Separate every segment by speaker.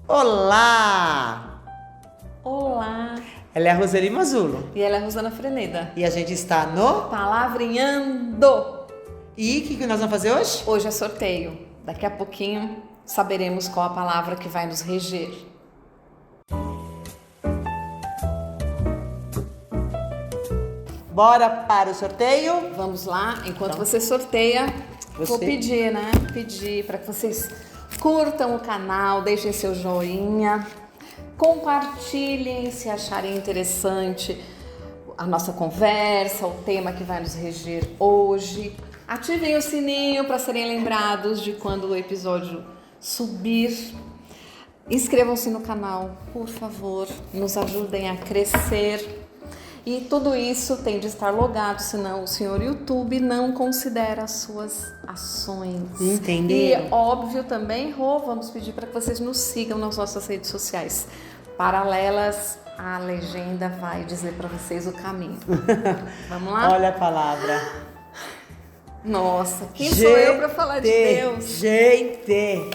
Speaker 1: Olá!
Speaker 2: Olá!
Speaker 1: Ela é a Roseli Mazulo.
Speaker 2: E ela é a Rosana Freneda.
Speaker 1: E a gente está no...
Speaker 2: Palavrinhando!
Speaker 1: E o que nós vamos fazer hoje?
Speaker 2: Hoje é sorteio. Daqui a pouquinho saberemos qual a palavra que vai nos reger.
Speaker 1: Bora para o sorteio?
Speaker 2: Vamos lá, enquanto você sorteia, vou pedir para que vocês curtam o canal, deixem seu joinha, compartilhem se acharem interessante a nossa conversa, o tema que vai nos reger hoje. Ativem o sininho para serem lembrados de quando o episódio subir. Inscrevam-se no canal, por favor, nos ajudem a crescer. E tudo isso tem de estar logado, senão o senhor YouTube não considera as suas ações.
Speaker 1: Entenderam?
Speaker 2: E óbvio também, Rô, vamos pedir para que vocês nos sigam nas nossas redes sociais paralelas. A legenda vai dizer para vocês o caminho. Vamos lá?
Speaker 1: Olha a palavra.
Speaker 2: Nossa, quem sou eu para falar de Deus?
Speaker 1: Gente!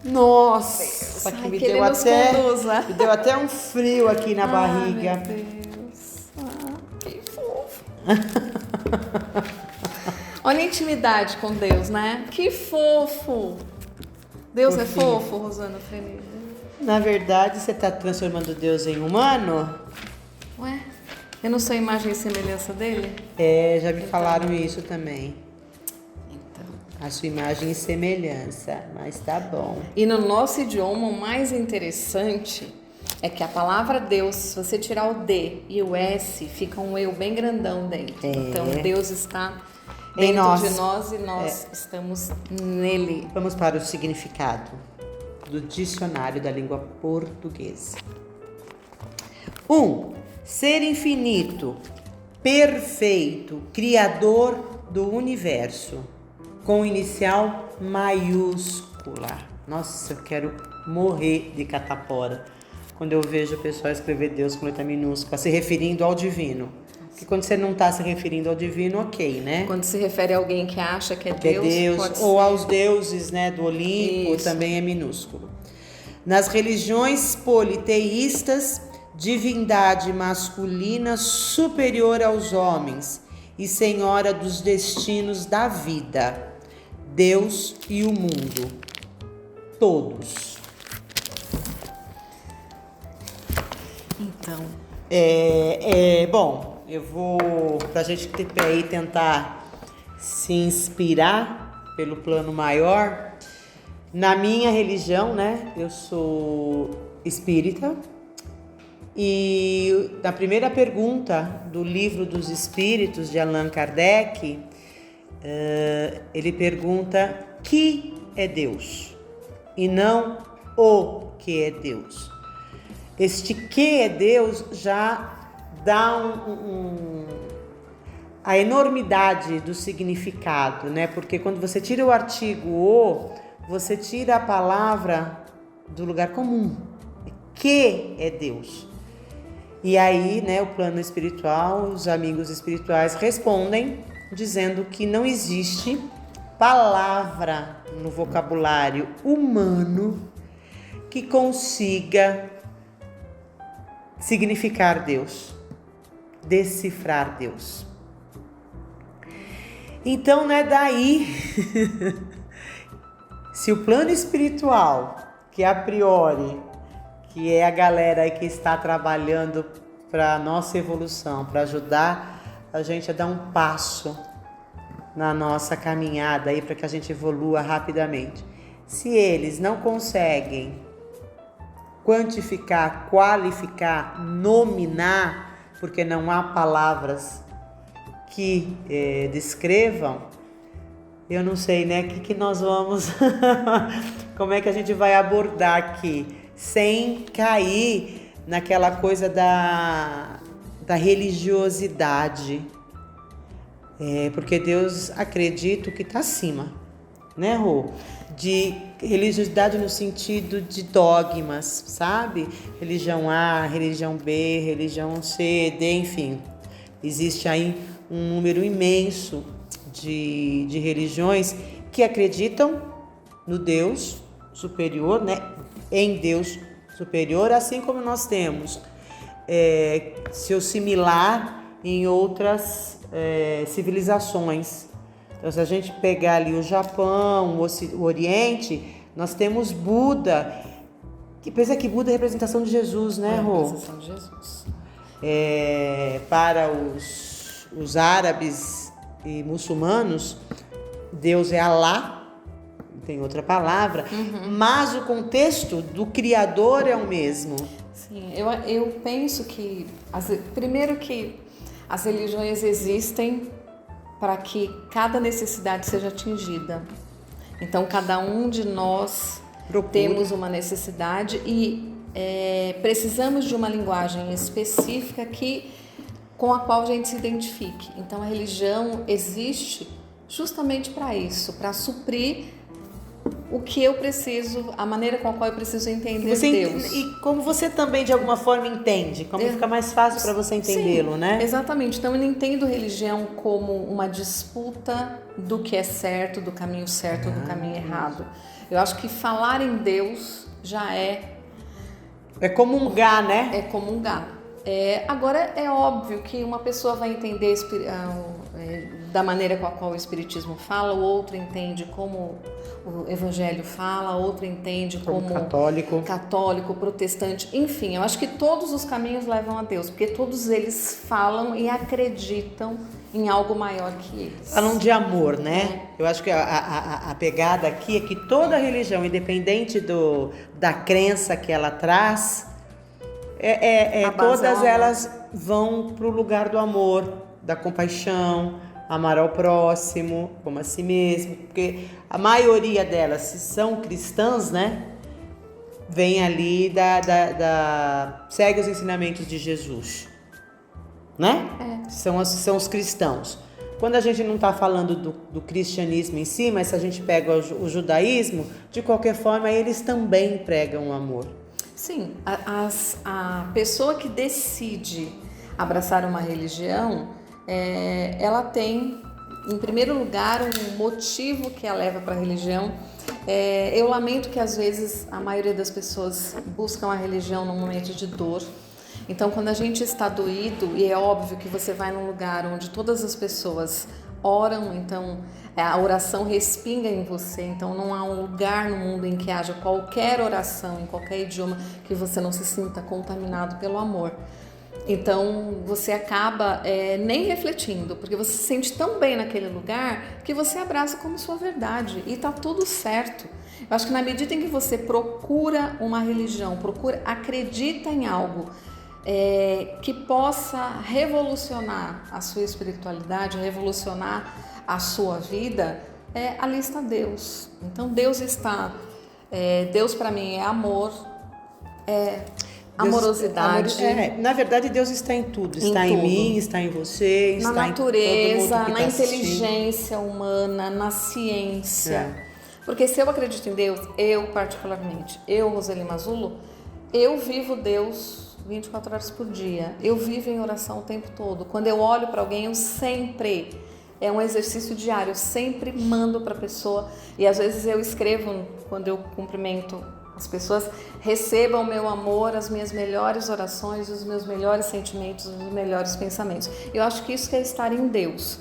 Speaker 1: Nossa,
Speaker 2: Deus.
Speaker 1: Que me
Speaker 2: ele
Speaker 1: deu
Speaker 2: nos
Speaker 1: até,
Speaker 2: conduza.
Speaker 1: me deu até um frio aqui na barriga.
Speaker 2: Meu Deus. Que fofo. Olha a intimidade com Deus, né? Que fofo. Deus é fofo, Rosana Freneda.
Speaker 1: Na verdade, você está transformando Deus em humano?
Speaker 2: Ué, eu não sou imagem e semelhança dele?
Speaker 1: É, já me falaram isso também.
Speaker 2: Então.
Speaker 1: A sua imagem e semelhança, mas tá bom.
Speaker 2: E no nosso idioma, o mais interessante é que a palavra Deus, se você tirar o D e o S, fica um eu bem grandão dentro. Então, Deus está dentro de nós e nós estamos nele.
Speaker 1: Vamos para o significado do dicionário da língua portuguesa. 1. Ser infinito, perfeito, criador do universo, com inicial maiúscula. Nossa, eu quero morrer de catapora quando eu vejo o pessoal escrever Deus com letra minúscula, se referindo ao divino. Porque quando você não está se referindo ao divino, ok, né?
Speaker 2: Quando se refere a alguém que acha que é Deus, pode
Speaker 1: ou
Speaker 2: ser.
Speaker 1: aos deuses, né, do Olimpo, também é minúsculo. Nas religiões politeístas, divindade masculina superior aos homens e senhora dos destinos da vida, Deus e o mundo, todos.
Speaker 2: Então,
Speaker 1: Bom, eu vou, pra gente aí tentar se inspirar pelo plano maior. Na minha religião, né, eu sou espírita. E na primeira pergunta do Livro dos Espíritos de Allan Kardec, ele pergunta: que é Deus? E não o que é Deus. Este que é Deus já dá a enormidade do significado, né? Porque quando você tira o artigo o, você tira a palavra do lugar comum. Que é Deus. E aí, né, o plano espiritual, os amigos espirituais respondem dizendo que não existe palavra no vocabulário humano que consiga significar Deus, decifrar Deus. Então, né, daí, se o plano espiritual, que a priori, que é a galera aí que está trabalhando para a nossa evolução, para ajudar a gente a dar um passo na nossa caminhada aí para que a gente evolua rapidamente. Se eles não conseguem quantificar, qualificar, nominar, porque não há palavras que descrevam, eu não sei, né, o que nós vamos, como é que a gente vai abordar aqui, sem cair naquela coisa da religiosidade, porque Deus, acredito que está acima, né, Rô? De religiosidade no sentido de dogmas, sabe? Religião A, religião B, religião C, D, enfim. Existe aí um número imenso de religiões que acreditam no Deus superior, né? em Deus superior, assim como nós temos seu similar em outras civilizações. Então, se a gente pegar ali o Japão, o Oriente, nós temos Buda, que pensa que Buda é a representação de Jesus, né, Rô?
Speaker 2: Representação de Jesus.
Speaker 1: Para os árabes e muçulmanos, Deus é Alá, tem outra palavra, mas o contexto do Criador é o mesmo.
Speaker 2: Sim, eu penso que, primeiro que as religiões existem para que cada necessidade seja atingida. Então, cada um de nós temos uma necessidade e precisamos de uma linguagem específica com a qual a gente se identifique. Então, a religião existe justamente para isso, para suprir o que eu preciso, a maneira com a qual eu preciso entender Deus.
Speaker 1: E como você também, de alguma forma, entende, como fica mais fácil para você entendê-lo,
Speaker 2: sim,
Speaker 1: né?
Speaker 2: Exatamente. Então, eu não entendo religião como uma disputa do que é certo, do caminho certo ou do caminho errado. Eu acho que falar em Deus já é
Speaker 1: comungar, né?
Speaker 2: É comungar. Agora, é óbvio que uma pessoa vai entender da maneira com a qual o Espiritismo fala, o outro entende como o Evangelho fala, outro entende como católico, protestante, enfim, eu acho que todos os caminhos levam a Deus, porque todos eles falam e acreditam em algo maior que eles.
Speaker 1: Falam de amor, né? Eu acho que a pegada aqui é que toda religião, independente da crença que ela traz, todas elas vão para o lugar do amor, da compaixão, amar ao próximo como a si mesmo, porque a maioria delas, se são cristãs, né, vem ali segue os ensinamentos de Jesus, né? São os cristãos. Quando a gente não está falando do cristianismo em si, mas se a gente pega o judaísmo, de qualquer forma eles também pregam o amor.
Speaker 2: Sim, a pessoa que decide abraçar uma religião, ela tem, em primeiro lugar, um motivo que a leva para a religião. Eu lamento que às vezes a maioria das pessoas buscam a religião num momento de dor. Então, quando a gente está doído, e é óbvio que você vai num lugar onde todas as pessoas oram, então a oração respinga em você, então não há um lugar no mundo em que haja qualquer oração, em qualquer idioma, que você não se sinta contaminado pelo amor. Então você acaba nem refletindo, porque você se sente tão bem naquele lugar que você abraça como sua verdade e tá tudo certo. Eu acho que na medida em que você procura uma religião, acredita em algo que possa revolucionar a sua espiritualidade, revolucionar a sua vida, ali está Deus. Então Deus está, Deus para mim é amor, amorosidade.
Speaker 1: Na verdade, Deus está em tudo. Está em mim, está em você,
Speaker 2: na
Speaker 1: está
Speaker 2: natureza,
Speaker 1: em todo mundo que
Speaker 2: na
Speaker 1: está
Speaker 2: inteligência humana, na ciência. Porque se eu acredito em Deus, eu particularmente, Roseli Mazzulo, eu vivo Deus 24 horas por dia. Eu vivo em oração o tempo todo. Quando eu olho para alguém, eu sempre... É um exercício diário, eu sempre mando para a pessoa. E às vezes eu escrevo, quando eu cumprimento as pessoas, recebam o meu amor, as minhas melhores orações, os meus melhores sentimentos, os melhores pensamentos. Eu acho que isso é estar em Deus.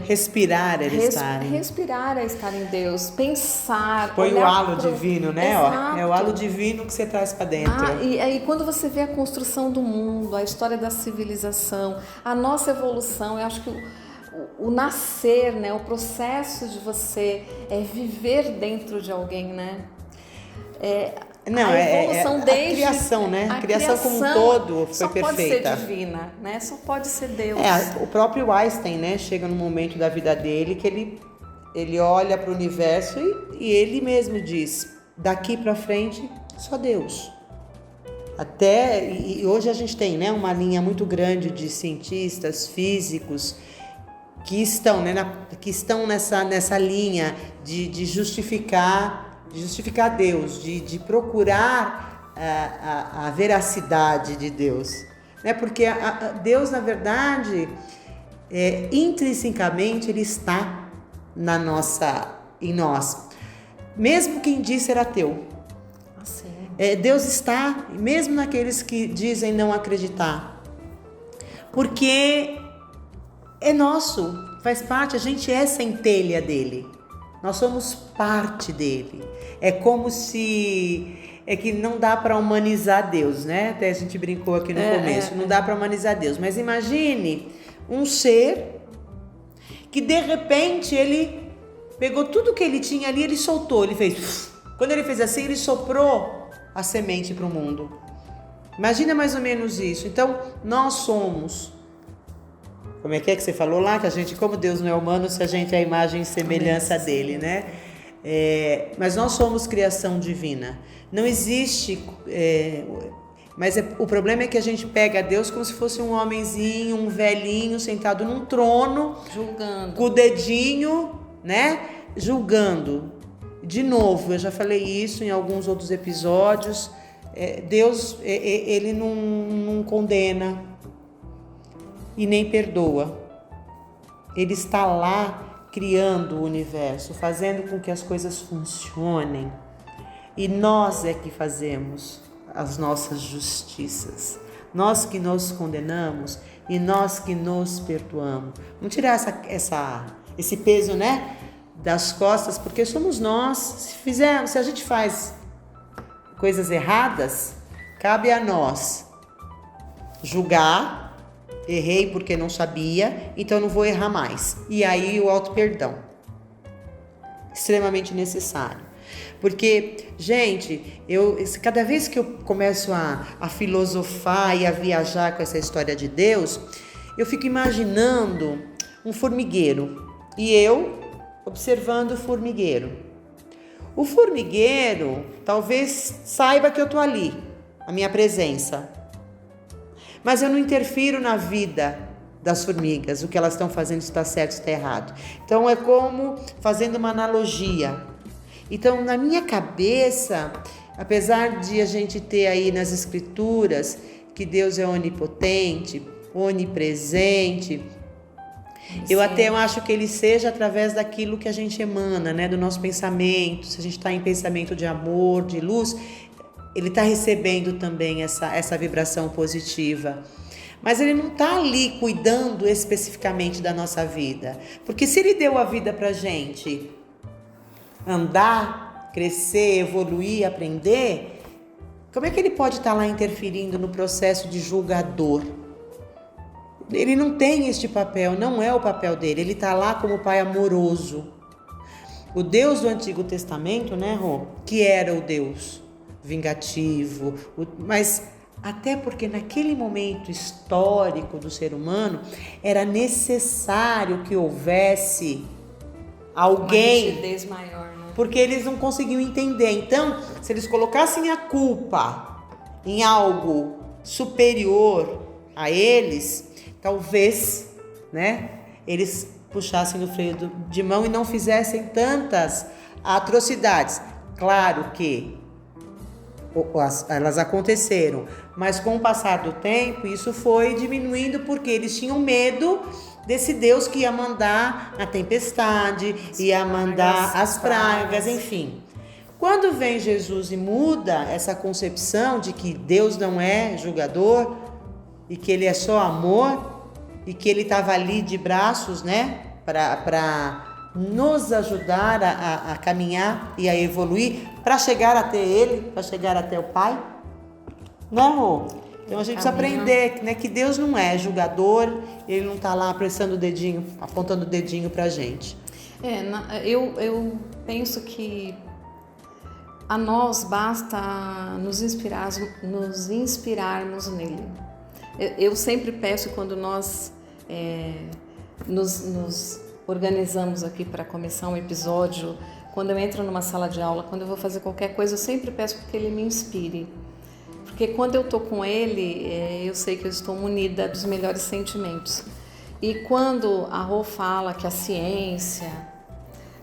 Speaker 1: Respirar é estar.
Speaker 2: Respirar é estar em Deus, pensar.
Speaker 1: Põe o halo divino, né?
Speaker 2: Exato.
Speaker 1: É o halo divino que você traz para dentro.
Speaker 2: E aí quando você vê a construção do mundo, a história da civilização, a nossa evolução, eu acho que o nascer, né? O processo de você viver dentro de alguém, né?
Speaker 1: Não,
Speaker 2: a evolução
Speaker 1: a criação, né? A criação como um todo foi perfeita.
Speaker 2: Só pode ser divina, né? Só pode ser Deus.
Speaker 1: O próprio Einstein, né? Chega num momento da vida dele que ele olha para o universo e ele mesmo diz: daqui para frente, só Deus. E hoje a gente tem, né, uma linha muito grande de cientistas, físicos que estão, né, que estão nessa linha de justificar Deus, de procurar a veracidade de Deus, né? Porque Deus, na verdade, intrinsecamente ele está em nós, mesmo quem diz ser ateu.
Speaker 2: Assim.
Speaker 1: Deus está, mesmo naqueles que dizem não acreditar. Porque é nosso, faz parte, a gente é centelha dele. Nós somos parte dele. É como se... É que não dá para humanizar Deus, né? Até a gente brincou aqui no começo. Não dá para humanizar Deus. Mas imagine um ser que de repente ele pegou tudo que ele tinha ali, ele soltou, ele fez... Quando ele fez assim, ele soprou a semente para o mundo. Imagina mais ou menos isso. Então, nós somos... Como é que você falou lá? Que a gente, como Deus não é humano, se a gente é a imagem e semelhança dele, né? Mas nós somos criação divina. Não existe... o problema é que a gente pega Deus como se fosse um homenzinho, um velhinho, sentado num trono.
Speaker 2: Julgando.
Speaker 1: Com o dedinho, né? Julgando. De novo, eu já falei isso em alguns outros episódios. Deus, ele não condena e nem perdoa. Ele está lá criando o universo, fazendo com que as coisas funcionem. E nós é que fazemos as nossas justiças. Nós que nos condenamos e nós que nos perdoamos. Vamos tirar esse peso, né, das costas, porque somos nós. Se a gente faz coisas erradas, cabe a nós julgar. Errei porque não sabia, então não vou errar mais. E aí o auto-perdão. Extremamente necessário. Porque, gente, cada vez que eu começo a filosofar e a viajar com essa história de Deus, eu fico imaginando um formigueiro. E eu observando o formigueiro. O formigueiro talvez saiba que eu estou ali, a minha presença. Mas eu não interfiro na vida das formigas, o que elas estão fazendo, se está certo, se está errado. Então é como fazendo uma analogia. Então na minha cabeça, apesar de a gente ter aí nas escrituras que Deus é onipotente, onipresente, eu até acho que ele seja através daquilo que a gente emana, né, do nosso pensamento. Se a gente está em pensamento de amor, de luz, ele está recebendo também essa vibração positiva. Mas ele não está ali cuidando especificamente da nossa vida. Porque se ele deu a vida para a gente andar, crescer, evoluir, aprender, como é que ele pode estar lá interferindo no processo de julgador? Ele não tem este papel, não é o papel dele. Ele está lá como pai amoroso. O Deus do Antigo Testamento, né, Rô? Que era o Deus vingativo, mas até porque naquele momento histórico do ser humano era necessário que houvesse alguém,
Speaker 2: uma rigidez maior, né?
Speaker 1: Porque eles não conseguiam entender. Então, se eles colocassem a culpa em algo superior a eles, talvez, né, eles puxassem no freio de mão e não fizessem tantas atrocidades. Claro que elas aconteceram, mas com o passar do tempo isso foi diminuindo porque eles tinham medo desse Deus que ia mandar a tempestade, ia mandar as pragas, enfim. Quando vem Jesus e muda essa concepção de que Deus não é julgador e que ele é só amor e que ele estava ali de braços, né, para nos ajudar a caminhar e a evoluir para chegar até ele, para chegar até o Pai, né, Rô? Então a gente precisa aprender, né, que Deus não é julgador, ele não está lá pressando o dedinho, apontando o dedinho para a gente.
Speaker 2: Eu penso que a nós basta nos inspirarmos nele. Eu sempre peço, quando nós nos organizamos aqui para começar um episódio, quando eu entro numa sala de aula, quando eu vou fazer qualquer coisa, eu sempre peço que ele me inspire. Porque quando eu estou com ele, eu sei que eu estou munida dos melhores sentimentos. E quando a Rô fala que a ciência,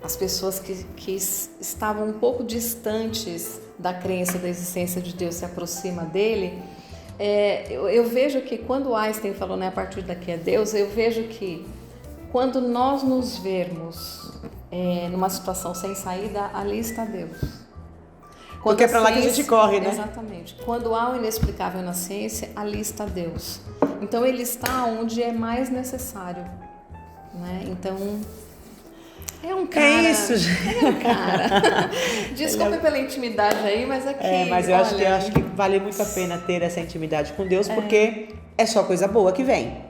Speaker 2: as pessoas que estavam um pouco distantes da crença da existência de Deus se aproxima dele, eu vejo que quando Einstein falou, né, a partir daqui é Deus, eu vejo que quando nós nos vermos numa situação sem saída, ali está Deus.
Speaker 1: Porque é para lá que a gente corre, né?
Speaker 2: Exatamente. Quando há o inexplicável na ciência, ali está Deus. Então ele está onde é mais necessário, né? Então é um cara.
Speaker 1: É isso, gente.
Speaker 2: É um cara. Desculpe pela intimidade aí, mas aqui.
Speaker 1: Mas eu acho que vale muito a pena ter essa intimidade com Deus, porque é só coisa boa que vem.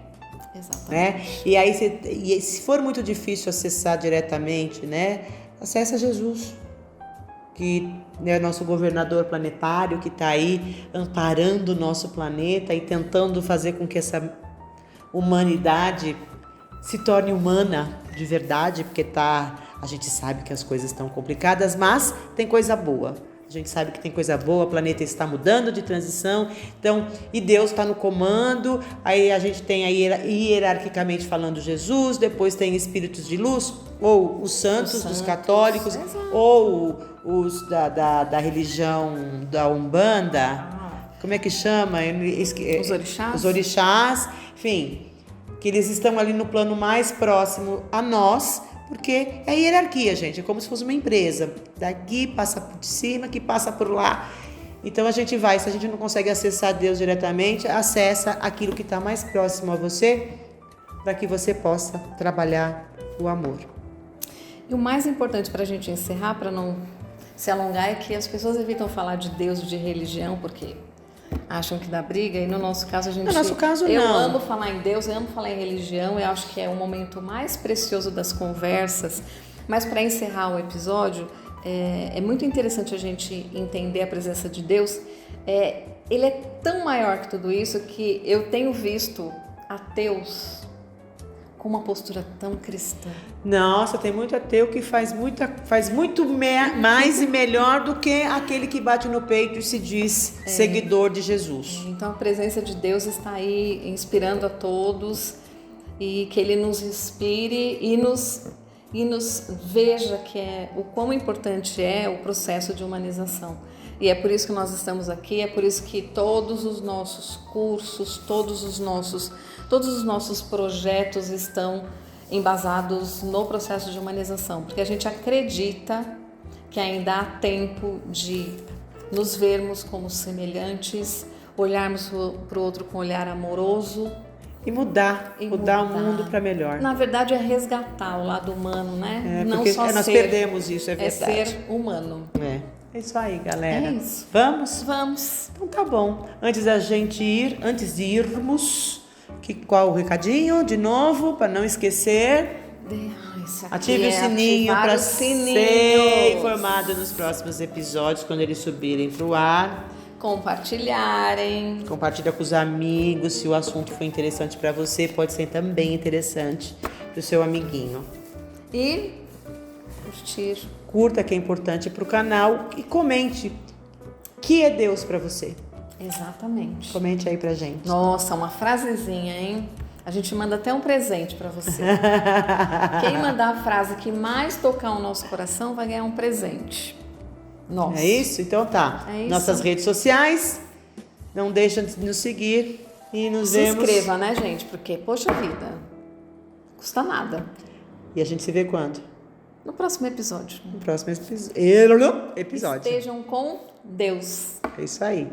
Speaker 2: Exatamente.
Speaker 1: Né? E aí, se for muito difícil acessar diretamente, né? Acessa Jesus, que é nosso governador planetário, que está aí amparando o nosso planeta e tentando fazer com que essa humanidade se torne humana de verdade, porque a gente sabe que as coisas estão complicadas, mas tem coisa boa. A gente sabe que tem coisa boa, o planeta está mudando de transição, então, e Deus está no comando. Aí a gente tem aí, hierarquicamente falando, Jesus, depois tem espíritos de luz, ou os santos dos católicos, ou os da religião da Umbanda, como é que chama?
Speaker 2: Os orixás.
Speaker 1: Os orixás, enfim, que eles estão ali no plano mais próximo a nós, porque é hierarquia, gente, é como se fosse uma empresa. Daqui passa por cima, que passa por lá. Então a gente vai, se a gente não consegue acessar Deus diretamente, acessa aquilo que está mais próximo a você, para que você possa trabalhar o amor.
Speaker 2: E o mais importante para a gente encerrar, para não se alongar, é que as pessoas evitam falar de Deus, de religião, porque acham que dá briga, e no nosso caso a gente...
Speaker 1: No nosso caso,
Speaker 2: eu
Speaker 1: não.
Speaker 2: amo falar em Deus, eu amo falar em religião, eu acho que é o momento mais precioso das conversas, mas para encerrar o episódio, é muito interessante a gente entender a presença de Deus. Ele é tão maior que tudo isso que eu tenho visto ateus com uma postura tão cristã.
Speaker 1: Nossa, tem muito ateu que faz muito mais e melhor do que aquele que bate no peito e se diz seguidor de Jesus.
Speaker 2: Então a presença de Deus está aí inspirando a todos, e que Ele nos inspire e nos veja que o quão importante é o processo de humanização. E é por isso que nós estamos aqui, é por isso que todos os nossos cursos, todos os nossos projetos estão embasados no processo de humanização, porque a gente acredita que ainda há tempo de nos vermos como semelhantes, olharmos para o outro com um olhar amoroso
Speaker 1: e mudar o mundo para melhor.
Speaker 2: Na verdade, é resgatar o lado humano, né? Não
Speaker 1: porque
Speaker 2: só
Speaker 1: nós perdemos isso, é verdade.
Speaker 2: É ser humano.
Speaker 1: É isso aí, galera.
Speaker 2: É isso.
Speaker 1: Vamos?
Speaker 2: Vamos.
Speaker 1: Então tá bom. Antes de irmos, qual o recadinho? De novo, para não esquecer. Ative o sininho para ser informado nos próximos episódios, quando eles subirem para o ar.
Speaker 2: Compartilharem.
Speaker 1: Compartilha com os amigos. Se o assunto for interessante para você, pode ser também interessante para o seu amiguinho.
Speaker 2: E curtir.
Speaker 1: Curta, que é importante para o canal, e comente que é Deus para você.
Speaker 2: Exatamente.
Speaker 1: Comente aí pra gente.
Speaker 2: Nossa, uma frasezinha, hein? A gente manda até um presente para você. Quem mandar a frase que mais tocar o nosso coração vai ganhar um presente. Nossa.
Speaker 1: É isso? Então tá.
Speaker 2: É isso.
Speaker 1: Nossas redes sociais, não deixa de nos seguir e nos vemos.
Speaker 2: Se inscreva, né, gente? Porque, poxa vida, custa nada.
Speaker 1: E a gente se vê quando?
Speaker 2: No próximo episódio.
Speaker 1: No próximo episódio.
Speaker 2: Estejam com Deus.
Speaker 1: É isso aí.